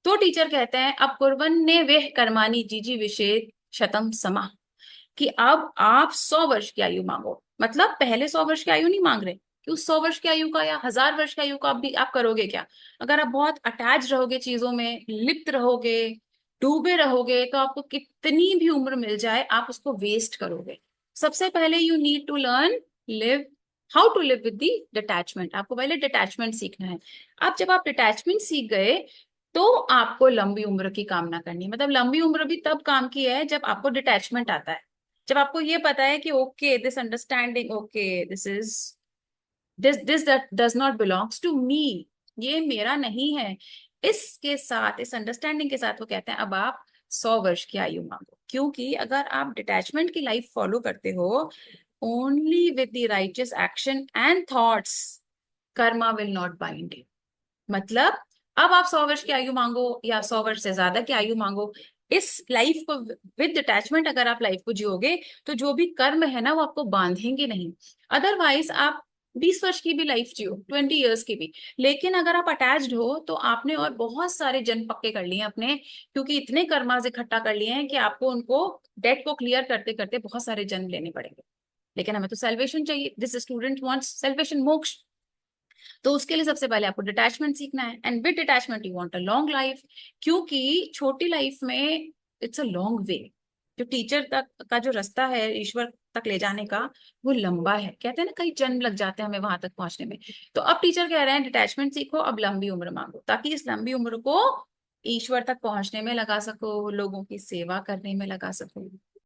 तो टीचर कहते हैं अब कुर्वन्ने वेह कर्माणी जीजी विषे शतम समा, कि अब आप 100 वर्ष की आयु मांगो। मतलब पहले 100 वर्ष की आयु नहीं मांग रहे कि उस 100 वर्ष की आयु का या 1000 वर्ष की आयु का भी आप करोगे क्या। अगर आप बहुत अटैच रहोगे, चीजों में लिप्त रहोगे, डूबे रहोगे, तो आपको कितनी भी उम्र मिल जाए आप उसको वेस्ट करोगे। सबसे पहले you need to learn live how to live with the detachment. आपको पहले डिटैचमेंट सीखना है। अब जब आप डिटैचमेंट सीख गए तो आपको लंबी उम्र की कामना करनी है। मतलब लंबी उम्र भी तब काम की है जब आपको डिटैचमेंट आता है, जब आपको ये पता है कि okay this understanding, okay this is this that does not belongs to me, ये मेरा नहीं है। इसके साथ, इस अंडरस्टैंडिंग के साथ वो कहते हैं अब आप 100 वर्ष की आयु मांगो। क्योंकि अगर आप डिटैचमेंट की लाइफ फॉलो करते हो only with the righteous action and thoughts, Karma will not bind you. मतलब अब आप 100 वर्ष की आयु मांगो या 100 वर्ष से ज्यादा की आयु मांगो, इस लाइफ को विद डिटैचमेंट अगर आप लाइफ को जियोगे तो जो भी कर्म है ना वो आपको बांधेंगे नहीं। अदरवाइज आप 20 वर्ष की भी लाइफ जियो, 20 ईयर्स की भी, लेकिन अगर आप अटैच्ड हो तो आपने और बहुत सारे जन्म पक्के कर लिए हैं अपने, क्योंकि इतने कर्माज इकट्ठा कर लिए हैं कि आपको उनको, डेट को क्लियर करते करते बहुत सारे जन्म लेने पड़ेंगे। लेकिन हमें तो सेल्वेशन चाहिए, दिस स्टूडेंट वांट्स सेल्वेशन, मोक्ष। तो उसके लिए सबसे पहले आपको डिटैचमेंट सीखना है, and with detachment you want a long life. क्योंकि छोटी लाइफ में इट्स अ लॉन्ग वे, जो टीचर तक का जो रास्ता है ईश्वर तक ले जाने का, वो लंबा है। कहते हैं ना कई जन्म लग जाते हैं हमें वहां तक पहुंचने में। तो अब टीचर कह रहे हैं डिटैचमेंट सीखो, अब लंबी उम्र मांगो, ताकि इस लंबी उम्र को ईश्वर तक पहुंचने में लगा सको, लोगों की सेवा करने में लगा सको।